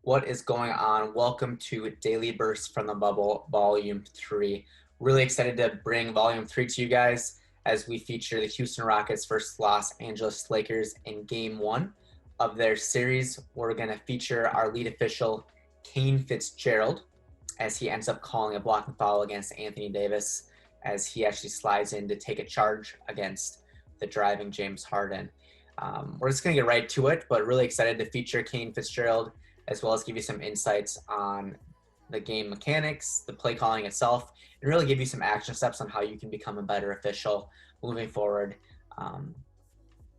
What is going on? Welcome to Daily Burst from the Bubble, Volume 3. Really excited to bring Volume 3 to you guys as we feature the Houston Rockets versus Los Angeles Lakers in Game 1 of their series. We're going to feature our lead official, Kane Fitzgerald, as he ends up calling a blocking foul against Anthony Davis as he actually slides in to take a charge against the driving James Harden. We're just going to get right to it, but really excited to feature Kane Fitzgerald as well as give you some insights on the game mechanics, the play calling itself, and really give you some action steps on how you can become a better official moving forward.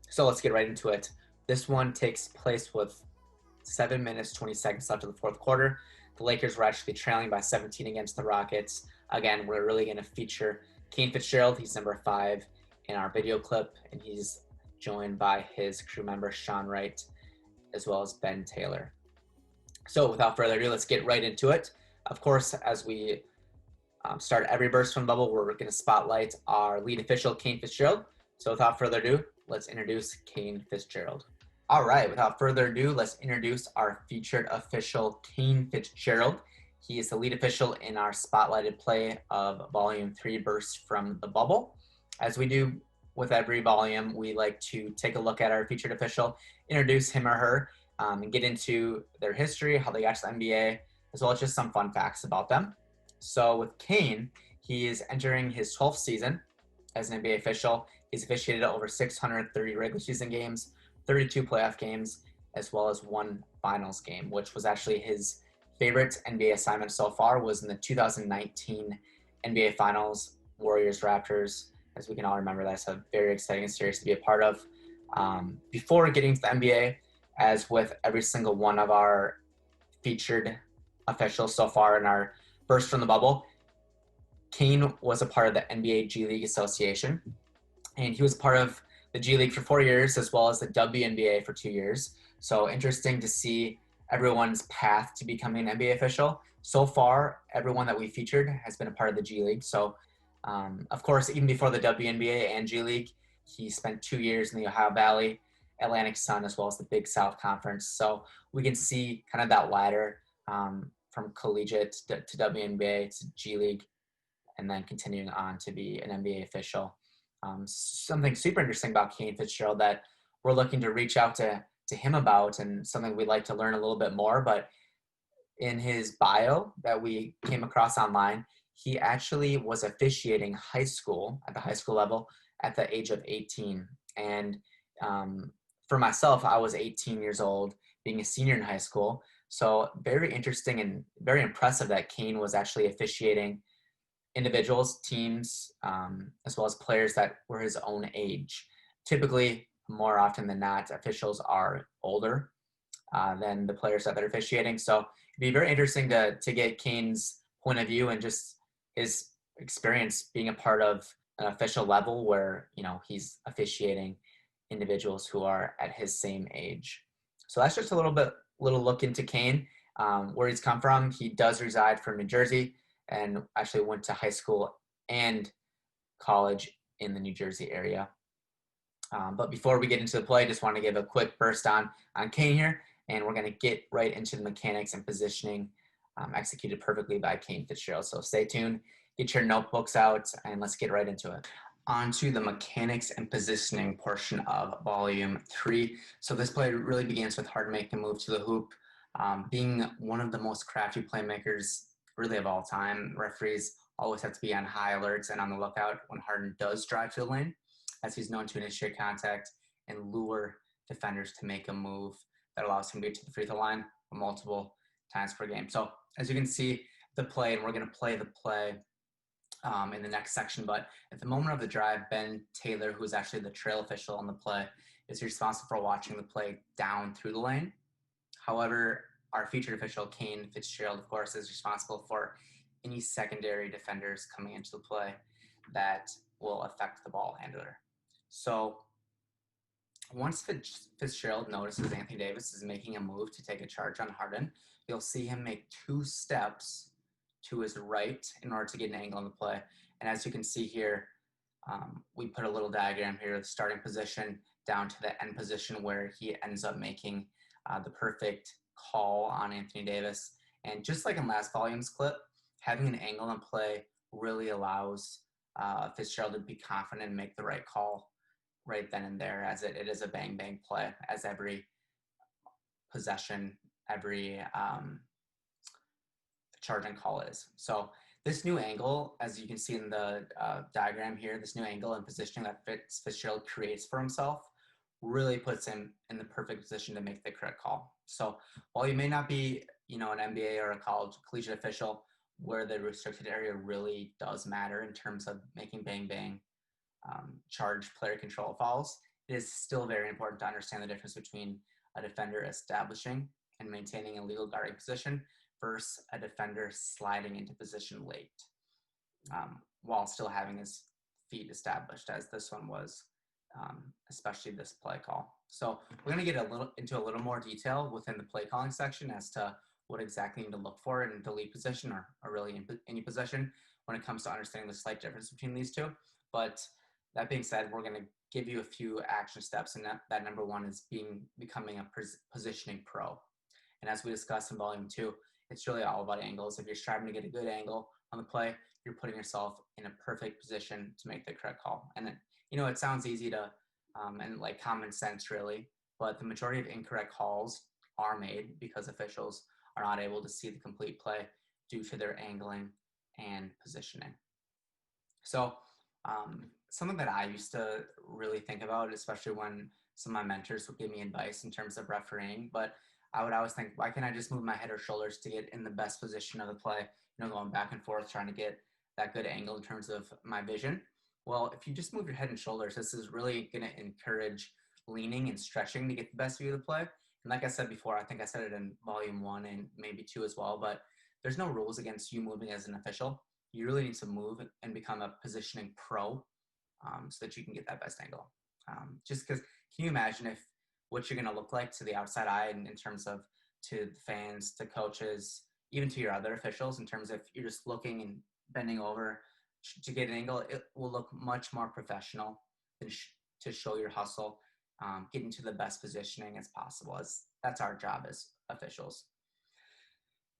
So let's get right into it. This one takes place with 7 minutes, 20 seconds left of the fourth quarter. The Lakers were actually trailing by 17 against the Rockets. Again, we're really going to feature Kane Fitzgerald. He's number 5 in our video clip, and he's joined by his crew member, Sean Wright, as well as Ben Taylor. So without further ado, let's get right into it. Of course, as we start every burst from bubble, we're going to spotlight our lead official, Kane Fitzgerald. So without further ado, let's introduce Kane Fitzgerald. All right, without further ado, let's introduce our featured official, Kane Fitzgerald. He is the lead official in our spotlighted play of Volume 3 Burst from the Bubble. As we do with every volume, we like to take a look at our featured official, introduce him or her, and get into their history, how they got to the NBA, as well as just some fun facts about them. So with Kane, he is entering his 12th season as an NBA official. He's officiated over 630 regular season games, 32 playoff games, as well as 1 finals game, which was actually his favorite NBA assignment so far, was in the 2019 NBA Finals, Warriors-Raptors. As we can all remember, that's a very exciting series to be a part of. Before getting to the NBA, as with every single one of our featured officials so far in our burst from the bubble, Kane was a part of the NBA G League Association, and he was part of the G League for 4 years, as well as the WNBA for 2 years. So interesting to see everyone's path to becoming an NBA official. So far, everyone that we featured has been a part of the G League. So, of course, even before the WNBA and G League, he spent 2 years in the Ohio Valley, Atlantic Sun, as well as the Big South Conference. So we can see kind of that ladder from collegiate to WNBA to G League, and then continuing on to be an NBA official. Something super interesting about Kane Fitzgerald that we're looking to reach out to him about, and something we'd like to learn a little bit more. But in his bio that we came across online, he actually was officiating high school at the high school level at the age of 18. And for myself, I was 18 years old, being a senior in high school. So very interesting and very impressive that Kane was actually officiating individuals, teams, as well as players that were his own age. Typically, more often than not, officials are older than the players that they're officiating. So it'd be very interesting to get Kane's point of view and just his experience being a part of an official level where, you know, he's officiating individuals who are at his same age. So that's just a little look into Kane, where he's come from. He does reside from New Jersey and actually went to high school and college in the New Jersey area. But before we get into the play, I just want to give a quick burst on Kane here, and we're going to get right into the mechanics and positioning executed perfectly by Kane Fitzgerald. So stay tuned, get your notebooks out, and let's get right into it. On to the mechanics and positioning portion of Volume 3. So this play really begins with Harden making a move to the hoop. Being one of the most crafty playmakers really of all time, referees always have to be on high alerts and on the lookout when Harden does drive to the lane, as he's known to initiate contact and lure defenders to make a move that allows him to get to the free throw line multiple times per game. So as you can see the play, and we're going to play the play in the next section, but at the moment of the drive, Ben Taylor, who is actually the trail official on the play, is responsible for watching the play down through the lane. However, our featured official, Kane Fitzgerald, of course, is responsible for any secondary defenders coming into the play that will affect the ball handler. So once Fitzgerald notices Anthony Davis is making a move to take a charge on Harden, you'll see him make 2 steps to his right in order to get an angle on the play. And as you can see here, we put a little diagram here, the starting position down to the end position where he ends up making the perfect call on Anthony Davis. And just like in last volume's clip, having an angle in play really allows Fitzgerald to be confident and make the right call right then and there, as it is a bang play, as every possession, every charging call is. So this new angle, as you can see in the diagram here, this new angle and positioning that Fitzgerald creates for himself really puts him in the perfect position to make the correct call. So while you may not be, an NBA or a collegiate official, where the restricted area really does matter in terms of making bang charge player control fouls, it is still very important to understand the difference between a defender establishing and maintaining a legal guarding position versus a defender sliding into position late while still having his feet established, as this one was, especially this play call. So we're going to get into a little more detail within the play calling section as to what exactly you need to look for in the lead position or really in any position when it comes to understanding the slight difference between these two. But that being said, we're going to give you a few action steps, and that number one is becoming a positioning pro. And as we discussed in volume 2, it's really all about angles. If you're striving to get a good angle on the play, you're putting yourself in a perfect position to make the correct call. And it sounds easy to and like common sense really, but the majority of incorrect calls are made because officials are not able to see the complete play due to their angling and positioning. So something that I used to really think about, especially when some of my mentors would give me advice in terms of refereeing, but I would always think, why can't I just move my head or shoulders to get in the best position of the play, going back and forth, trying to get that good angle in terms of my vision? Well, if you just move your head and shoulders, this is really going to encourage leaning and stretching to get the best view of the play. And like I said before, I think I said it in volume 1 and maybe 2 as well, but there's no rules against you moving as an official. You really need to move and become a positioning pro so that you can get that best angle. Just because, can you imagine if what you're going to look like to the outside eye in terms of to the fans, to coaches, even to your other officials, in terms of you're just looking and bending over to get an angle, it will look much more professional than to show your hustle, get into the best positioning as possible, as that's our job as officials.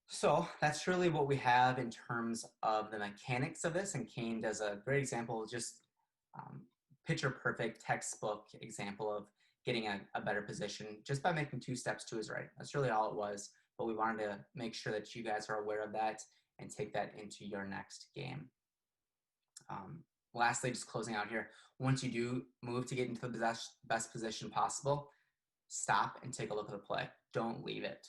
So that's really what we have in terms of the mechanics of this. And Kane does a great example, just picture perfect textbook example of getting a better position just by making 2 steps to his right. That's really all it was. But we wanted to make sure that you guys are aware of that and take that into your next game. Lastly, just closing out here, once you do move to get into the best position possible, stop and take a look at the play. Don't leave it.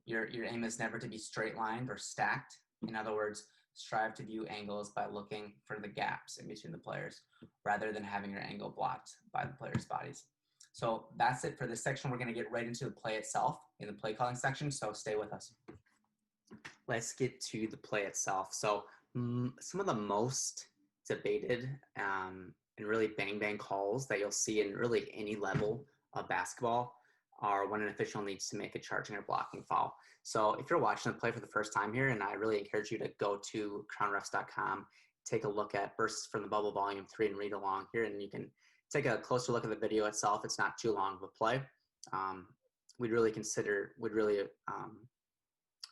Your aim is never to be straight lined or stacked. In other words, strive to view angles by looking for the gaps in between the players rather than having your angle blocked by the players' bodies. So that's it for this section. We're going to get right into the play itself in the play calling section, so stay with us. Let's get to the play itself. So some of the most debated and really bang calls that you'll see in really any level of basketball are when an official needs to make a charging or blocking foul. So if you're watching the play for the first time here, and I really encourage you to go to crownrefs.com, take a look at Bursts from the Bubble Volume 3 and read along here, and you can take a closer look at the video itself. It's not too long of a play. We'd really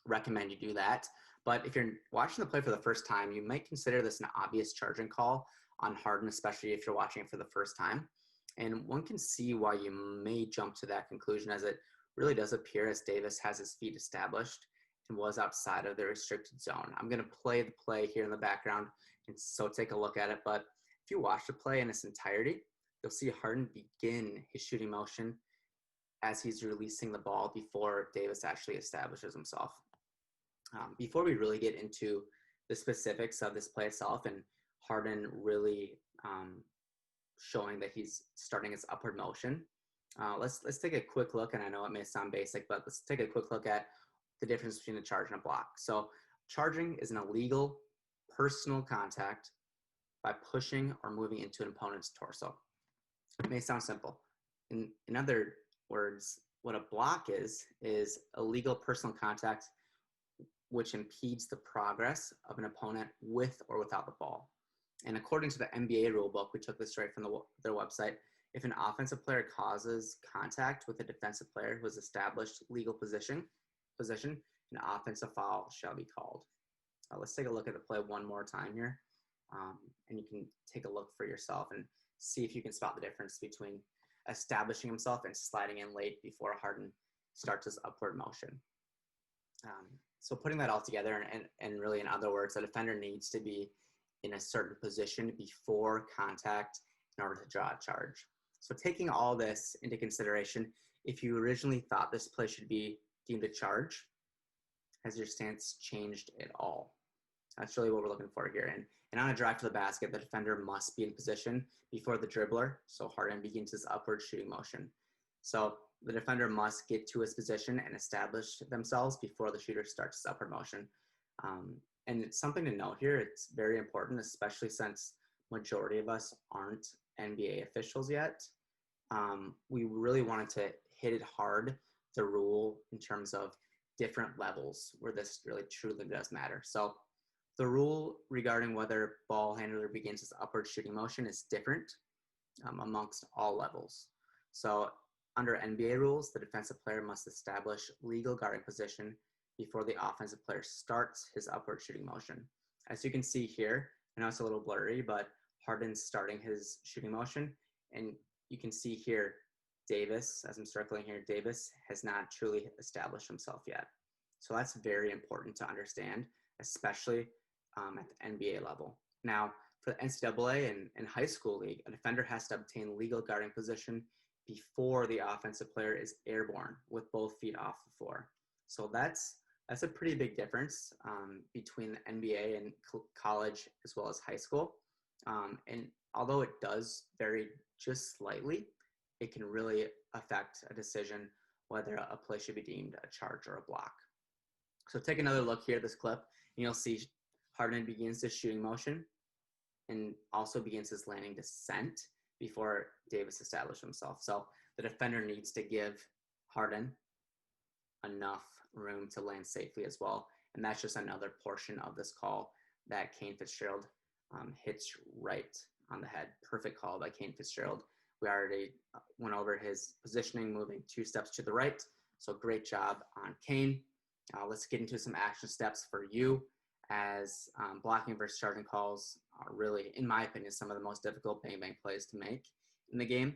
recommend you do that. But if you're watching the play for the first time, you might consider this an obvious charging call on Harden, especially if you're watching it for the first time. And one can see why you may jump to that conclusion, as it really does appear as Davis has his feet established and was outside of the restricted zone. I'm going to play the play here in the background, and so take a look at it. But if you watch the play in its entirety, you'll see Harden begin his shooting motion as he's releasing the ball before Davis actually establishes himself. Before we really get into the specifics of this play itself and Harden really showing that he's starting his upward motion, let's take a quick look, and I know it may sound basic, but let's take a quick look at the difference between a charge and a block. So charging is an illegal personal contact by pushing or moving into an opponent's torso. It may sound simple. In other words, what a block is illegal personal contact which impedes the progress of an opponent with or without the ball. And according to the NBA rulebook, we took this straight from their website, if an offensive player causes contact with a defensive player who has established legal position, position, an offensive foul shall be called. Let's take a look at the play one more time here. And you can take a look for yourself and see if you can spot the difference between establishing himself and sliding in late before Harden starts his upward motion. So putting that all together, and really in other words, the defender needs to be in a certain position before contact in order to draw a charge. So taking all this into consideration, if you originally thought this play should be deemed a charge, has your stance changed at all? That's really what we're looking for here. And on a drive to the basket, the defender must be in position before the dribbler, so Harden begins his upward shooting motion. So the defender must get to his position and establish themselves before the shooter starts his upward motion. And it's something to note here, it's very important, especially since majority of us aren't NBA officials yet. We really wanted to hit it hard, the rule in terms of different levels where this really truly does matter. So the rule regarding whether ball handler begins his upward shooting motion is different amongst all levels. So under NBA rules, the defensive player must establish legal guarding position before the offensive player starts his upward shooting motion. As you can see here, I know it's a little blurry, but Harden's starting his shooting motion. And you can see here, Davis, as I'm circling here, Davis has not truly established himself yet. So that's very important to understand, especially at the NBA level. Now, for the NCAA and high school league, a defender has to obtain legal guarding position before the offensive player is airborne with both feet off the floor. So that's a pretty big difference between the NBA and college as well as high school. And although it does vary just slightly, it can really affect a decision whether a play should be deemed a charge or a block. So take another look here at this clip, and you'll see Harden begins his shooting motion and also begins his landing descent before Davis established himself. So the defender needs to give Harden enough room to land safely as well. And that's just another portion of this call that Kane Fitzgerald hits right on the head. Perfect call by Kane Fitzgerald. We already went over his positioning, moving 2 steps to the right. So great job on Kane. Let's get into some action steps for you, as blocking versus charging calls are really, in my opinion, some of the most difficult bang-bang plays to make in the game.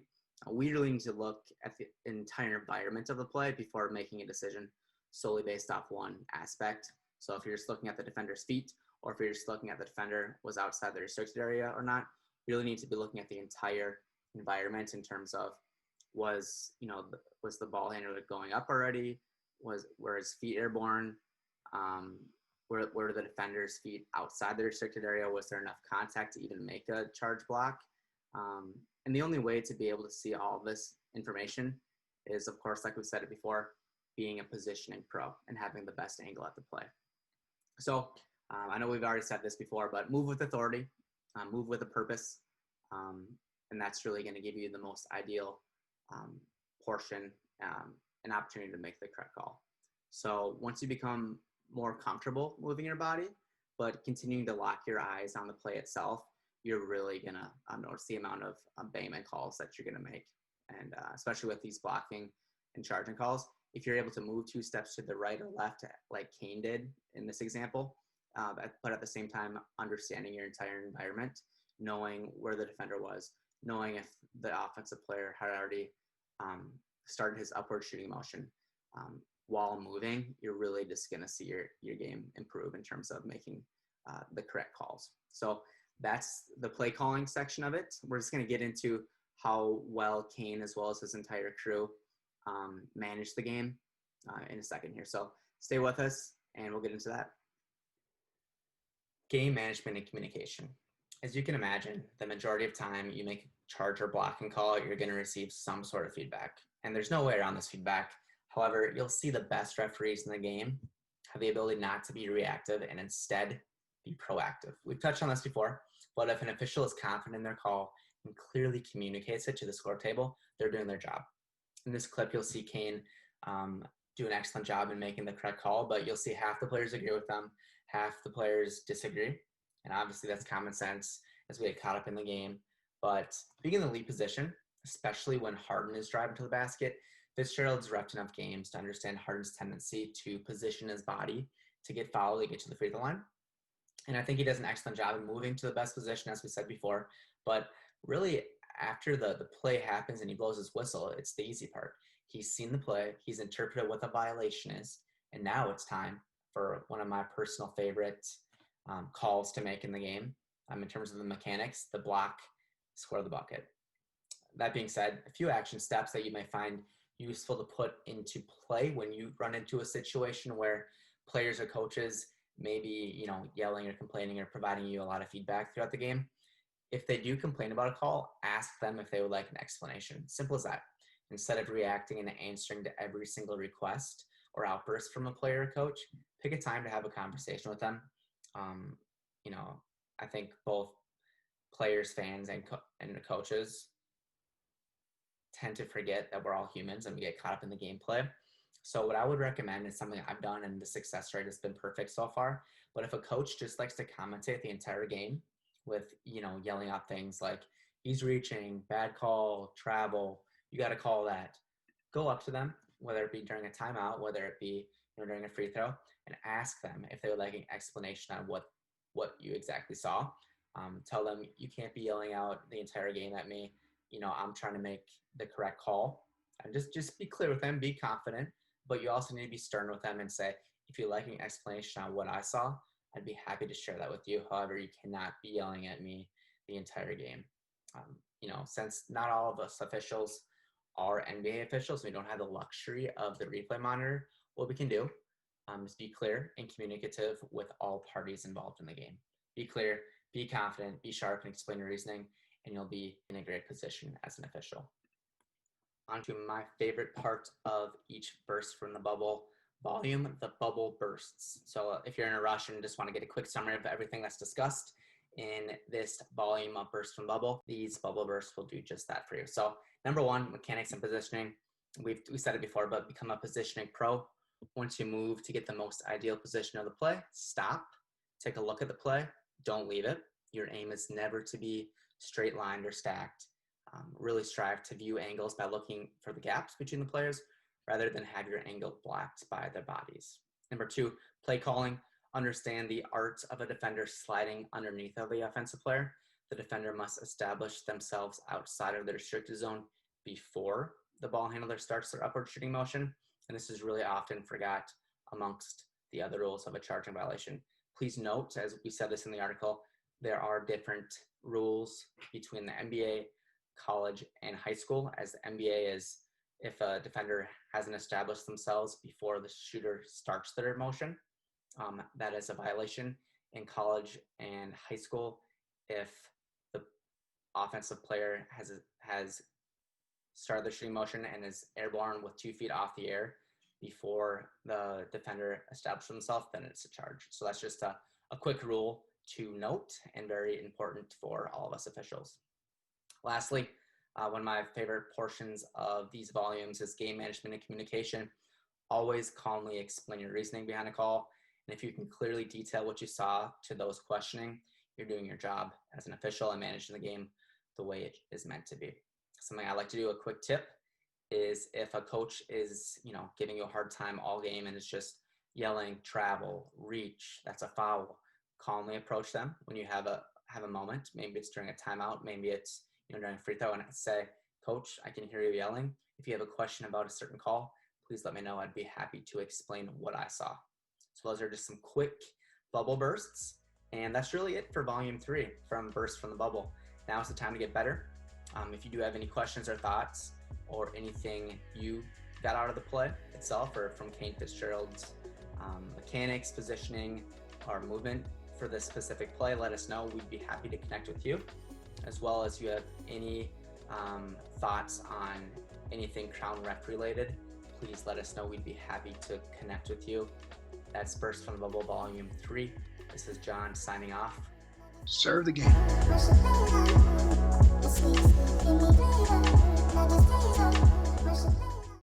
We really need to look at the entire environment of the play before making a decision solely based off one aspect. So if you're just looking at the defender's feet, or if you're just looking at the defender was outside the restricted area or not, you really need to be looking at the entire environment in terms of was the ball handler going up already? Were his feet airborne? Were the defender's feet outside the restricted area? Was there enough contact to even make a charge block? And the only way to be able to see all of this information is, of course, like we said it before, being a positioning pro and having the best angle at the play. So I know we've already said this before, but move with authority, move with a purpose. And that's really going to give you the most ideal portion and opportunity to make the correct call. So once you become more comfortable moving your body, but continuing to lock your eyes on the play itself, you're really going to notice the amount of bang-bang calls that you're going to make. And especially with these blocking and charging calls, if you're able to move 2 steps to the right or left, like Kane did in this example, but at the same time, understanding your entire environment, knowing where the defender was, knowing if the offensive player had already started his upward shooting motion while moving, you're really just going to see your game improve in terms of making the correct calls. So that's the play calling section of it. We're just going to get into how well Kane, as well as his entire crew, managed the game in a second here. So stay with us and we'll get into that. Game management and communication. As you can imagine, the majority of time you make a charge or blocking call, you're going to receive some sort of feedback. And there's no way around this feedback. However, you'll see the best referees in the game have the ability not to be reactive and instead be proactive. We've touched on this before, but if an official is confident in their call and clearly communicates it to the score table, they're doing their job. In this clip, you'll see Kane do an excellent job in making the correct call, but you'll see half the players agree with them, half the players disagree. And obviously that's common sense as we get caught up in the game. But being in the lead position, especially when Harden is driving to the basket, Fitzgerald's repped enough games to understand Harden's tendency to position his body to get fouled to get to the free throw line. And I think he does an excellent job in moving to the best position, as we said before. But really, after the play happens and he blows his whistle, it's the easy part. He's seen the play, he's interpreted what the violation is, and now it's time for one of my personal favorite calls to make in the game. In terms of the mechanics, the block, score the bucket. That being said, a few action steps that you may find useful to put into play when you run into a situation where players or coaches may be, yelling or complaining or providing you a lot of feedback throughout the game. If they do complain about a call, ask them if they would like an explanation. Simple as that. Instead of reacting and answering to every single request or outburst from a player or coach, pick a time to have a conversation with them. I think both players, fans, and coaches tend to forget that we're all humans and we get caught up in the gameplay. So what I would recommend is something I've done, and the success rate has been perfect so far. But if a coach just likes to commentate the entire game with, yelling out things like, he's reaching, bad call, travel, you got to call that. Go up to them, whether it be during a timeout, whether it be during a free throw, and ask them if they would like an explanation on what you exactly saw. Tell them you can't be yelling out the entire game at me. I'm trying to make the correct call. And just be clear with them, be confident, but you also need to be stern with them and say, if you'd like an explanation on what I saw, I'd be happy to share that with you. However, you cannot be yelling at me the entire game. Since not all of us officials are NBA officials, we don't have the luxury of the replay monitor. What we can do is be clear and communicative with all parties involved in the game. Be clear, be confident, be sharp, and explain your reasoning, and you'll be in a great position as an official. On to my favorite part of each burst from the bubble, volume, the bubble bursts. So if you're in a rush and just want to get a quick summary of everything that's discussed in this volume of burst from bubble, these bubble bursts will do just that for you. So number one, mechanics and positioning. We said it before, but become a positioning pro. Once you move to get the most ideal position of the play, stop, take a look at the play, don't leave it. Your aim is never to be straight lined or stacked. Really strive to view angles by looking for the gaps between the players rather than have your angle blocked by their bodies. Number two, play calling. Understand the art of a defender sliding underneath of the offensive player. The defender must establish themselves outside of the restricted zone before the ball handler starts their upward shooting motion. And this is really often forgot amongst the other rules of a charging violation. Please note, as we said this in the article, there are different rules between the NBA, college, and high school, as the NBA is if a defender hasn't established themselves before the shooter starts their motion, that is a violation. In college and high school, if the offensive player has started the shooting motion and is airborne with 2 feet off the air before the defender establishes himself, then it's a charge. So that's just a quick rule to note and very important for all of us officials. Lastly, one of my favorite portions of these volumes is game management and communication. Always calmly explain your reasoning behind a call. And if you can clearly detail what you saw to those questioning, you're doing your job as an official and managing the game the way it is meant to be. Something I like to do, a quick tip, is if a coach is, giving you a hard time all game and it's just yelling, travel, reach, that's a foul, calmly approach them when you have a moment. Maybe it's during a timeout, maybe it's during a free throw, and say, Coach, I can hear you yelling. If you have a question about a certain call, please let me know. I'd be happy to explain what I saw. So those are just some quick bubble bursts, and that's really it for volume 3 from Burst from the Bubble. Now is the time to get better. If you do have any questions or thoughts or anything you got out of the play itself or from Kane Fitzgerald's mechanics, positioning, or movement for this specific play, let us know. We'd be happy to connect with you. As well as you have any thoughts on anything Crown Ref related, please let us know. We'd be happy to connect with you. That's Burst from the Bubble Volume 3. This is John signing off. Serve the game.